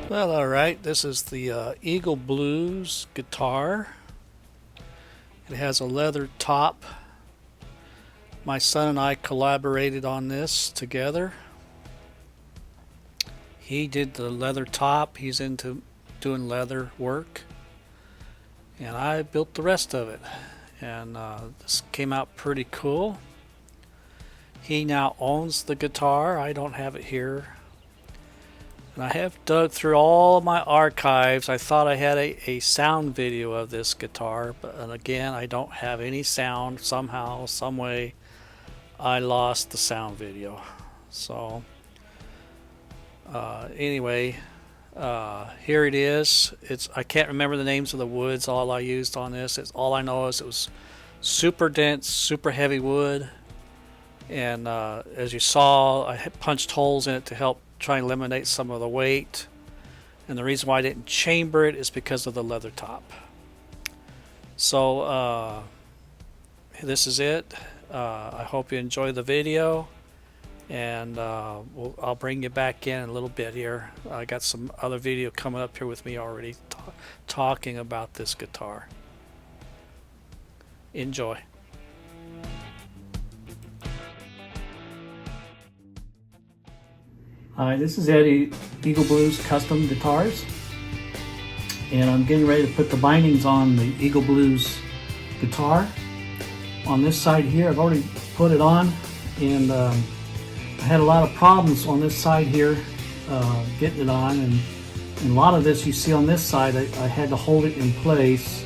Well, alright, this is the Eagle Blues guitar. It has a leather top. My son and I collaborated on this together. He did the leather top, he's into doing leather work, and I built the rest of it. And this came out pretty cool. He now owns the guitar, I don't have it here. And I have dug through all my archives. I thought I had a sound video of this guitar, but again, I don't have any sound. Somehow, some way, I lost the sound video. So, anyway, here it is. I can't remember the names of the woods. All I used on this. All I know is it was super dense, super heavy wood. And as you saw, I punched holes in it to help try and eliminate some of the weight. And the reason why I didn't chamber it is because of the leather top. So this is it. I hope you enjoy the video, and I'll bring you back in a little bit here. I got some other video coming up here with me already talking about this guitar. Enjoy. Hi, this is Eddie, Eagle Blues Custom Guitars, and I'm getting ready to put the bindings on the Eagle Blues guitar. On this side here, I've already put it on, and I had a lot of problems on this side here getting it on, and a lot of this you see on this side, I had to hold it in place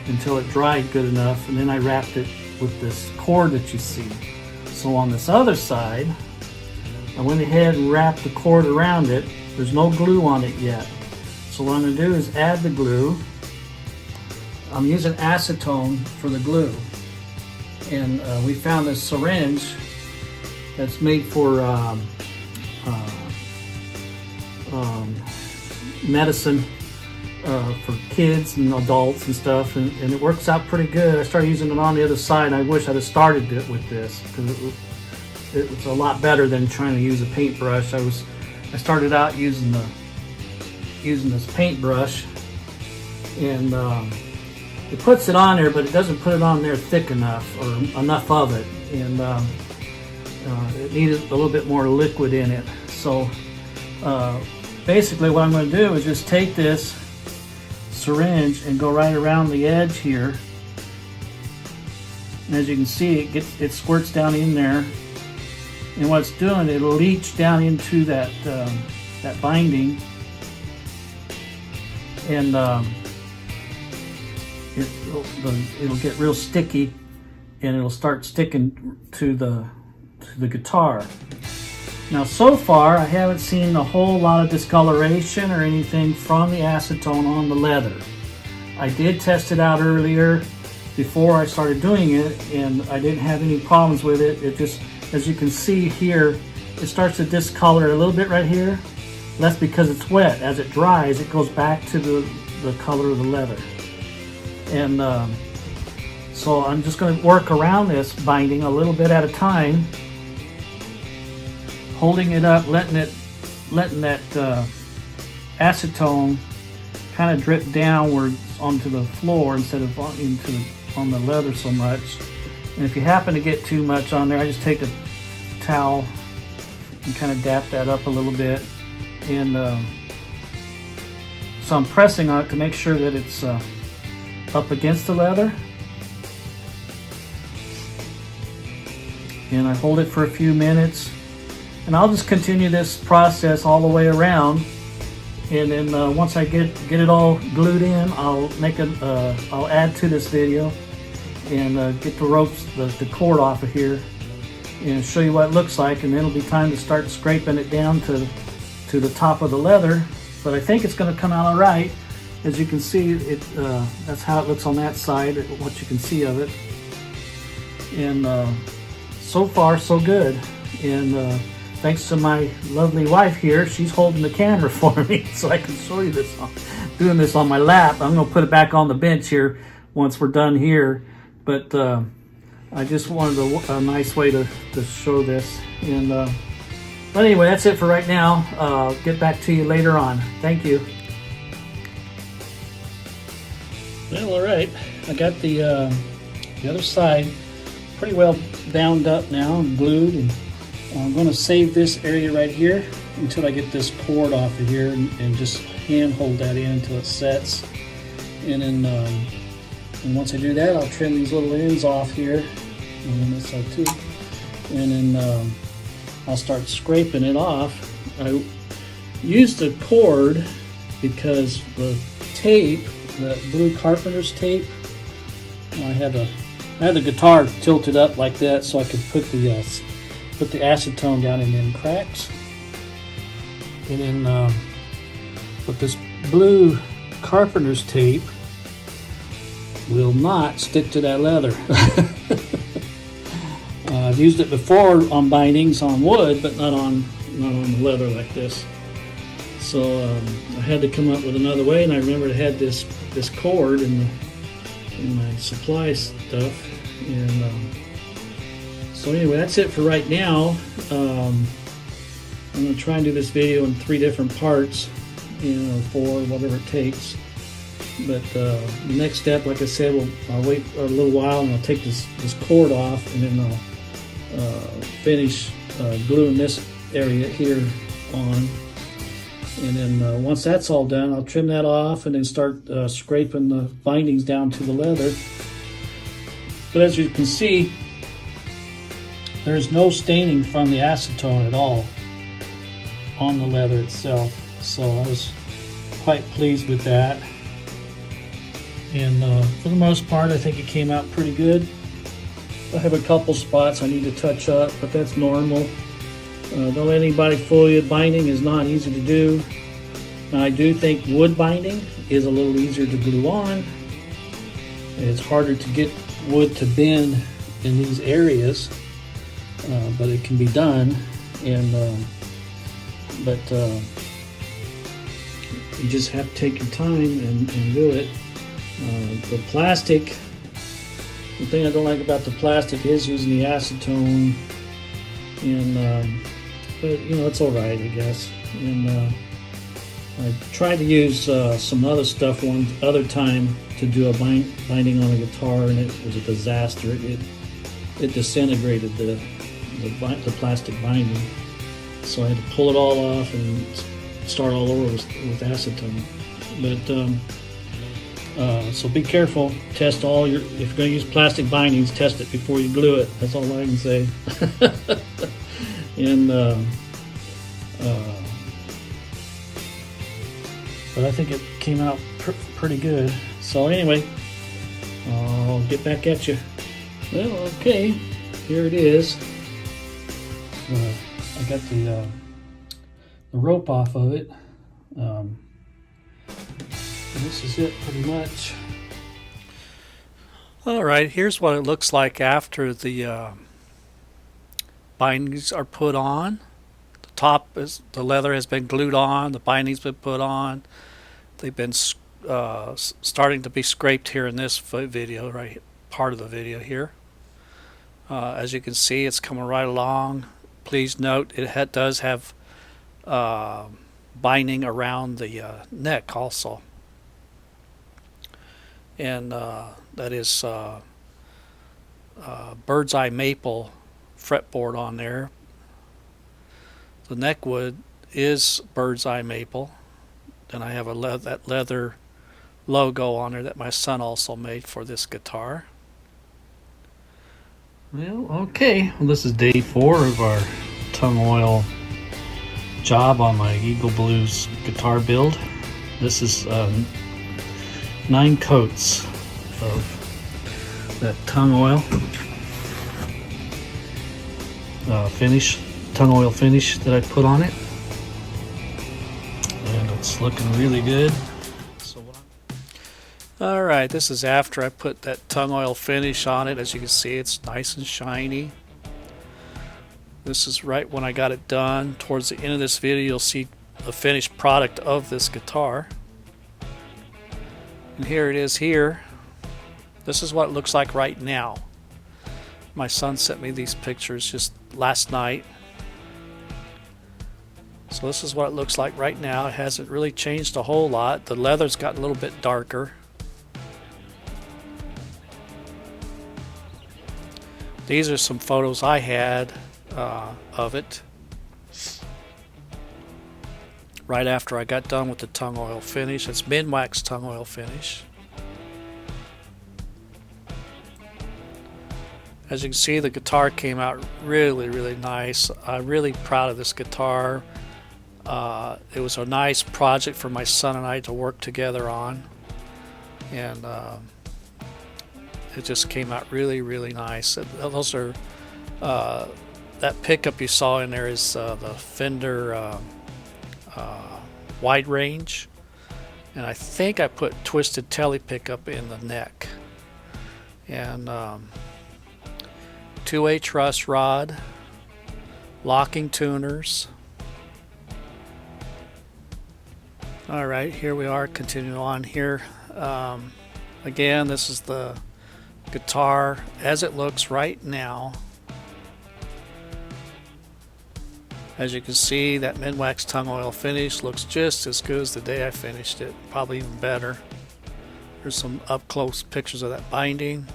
until it dried good enough, and then I wrapped it with this cord that you see. So on this other side, I went ahead and wrapped the cord around it. There's no glue on it yet. So what I'm going to do is add the glue. I'm using acetone for the glue. And we found this syringe that's made for medicine for kids and adults and stuff. And it works out pretty good. I started using it on the other side. I wish I'd have started it with this, because it was a lot better than trying to use a paintbrush. I started out using this paintbrush, and it puts it on there, but it doesn't put it on there thick enough, or enough of it, and it needed a little bit more liquid in it. So basically what I'm going to do is just take this syringe and go right around the edge here, and as you can see, it squirts down in there. And what it's doing, it'll leach down into that binding, and it'll get real sticky, and it'll start sticking to the guitar. Now, so far, I haven't seen a whole lot of discoloration or anything from the acetone on the leather. I did test it out earlier before I started doing it, and I didn't have any problems with it. It just, as you can see here, it starts to discolor a little bit right here. That's because it's wet. As it dries, it goes back to the color of the leather. And so I'm just going to work around this binding a little bit at a time, holding it up, letting that acetone kind of drip downwards onto the floor instead of on the leather so much. And if you happen to get too much on there, I just take a towel and kind of dap that up a little bit. And so I'm pressing on it to make sure that it's up against the leather. And I hold it for a few minutes. And I'll just continue this process all the way around. And then once I get it all glued in, I'll add to this video and get the ropes, the cord off of here, and show you what it looks like. And then it'll be time to start scraping it down to the top of the leather. But I think it's going to come out all right. As you can see, that's how it looks on that side, what you can see of it. And so far, so good. And thanks to my lovely wife here, she's holding the camera for me so I can show you this, doing this on my lap. I'm going to put it back on the bench here once we're done here. But I just wanted a nice way to show this. And But anyway, that's it for right now. I'll get back to you later on. Thank you. Well, all right. I got the other side pretty well bound up now and glued, and I'm going to save this area right here until I get this cord off of here and just hand hold that in until it sets. And then and once I do that, I'll trim these little ends off here on this side too. And then I'll start scraping it off. I used the cord because the tape, the blue carpenter's tape, I had the guitar tilted up like that so I could put the acetone down in them cracks. And then but this blue carpenter's tape will not stick to that leather. I've used it before on bindings on wood, but not on the leather like this. So I had to come up with another way, and I remembered I had this cord in my supply stuff. And so anyway, that's it for right now. I'm going to try and do this video in 3 different parts, 4, whatever it takes. But the next step, like I said, I'll wait a little while and I'll take this cord off, and then I'll finish gluing this area here on. And then once that's all done, I'll trim that off and then start scraping the bindings down to the leather. But as you can see, there's no staining from the acetone at all on the leather itself. So I was quite pleased with that. And for the most part, I think it came out pretty good. I have a couple spots I need to touch up, but that's normal. Don't let anybody fool you. Binding is not easy to do. Now, I do think wood binding is a little easier to glue on. It's harder to get wood to bend in these areas, but it can be done. And but you just have to take your time and do it. The plastic, the thing I don't like about the plastic is using the acetone, and but it's all right, I guess. And I tried to use some other stuff one other time to do a binding on a guitar, and it was a disaster. It disintegrated the plastic binding, so I had to pull it all off and start all over with acetone. But so be careful. Test all your. If you're going to use plastic bindings, test it before you glue it. That's all I can say. And but I think it came out pretty good. So anyway, I'll get back at you. Well, okay, here it is. I got the rope off of it. This is it pretty much. All right, here's what it looks like after the bindings are put on. The leather has been glued on, the bindings been put on. They've been starting to be scraped here in this video, right, part of the video here. As you can see, it's coming right along. Please note it does have binding around the neck also. And that is bird's eye maple fretboard on there. The neck wood is bird's eye maple. And I have that leather logo on there that my son also made for this guitar. Well, okay. Well, this is day 4 of our tung oil job on my Eagle Blues guitar build. This is 9 coats of that tung oil finish, tung oil finish that I put on it, and it's looking really good. All right, this is after I put that tung oil finish on it. As you can see, it's nice and shiny. This is right when I got it done. Towards the end of this video, you'll see the finished product of this guitar. And here it is here. This is what it looks like right now. My son sent me these pictures just last night. So this is what it looks like right now. It hasn't really changed a whole lot. The leather's gotten a little bit darker. These are some photos I had of it right after I got done with the tung oil finish. It's Minwax tung oil finish. As you can see, the guitar came out really, really nice. I'm really proud of this guitar. It was a nice project for my son and I to work together on, and it just came out really, really nice. Those are that pickup you saw in there is the Fender wide range, and I think I put twisted telly pickup in the neck, and 2A truss rod, locking tuners. Alright, here we are, continuing on here. Again, this is the guitar as it looks right now. As you can see, that Minwax tung oil finish looks just as good as the day I finished it, probably even better. Here's some up close pictures of that binding.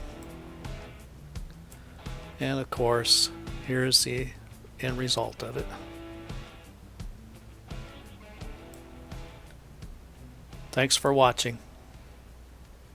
And of course, here's the end result of it. Thanks for watching.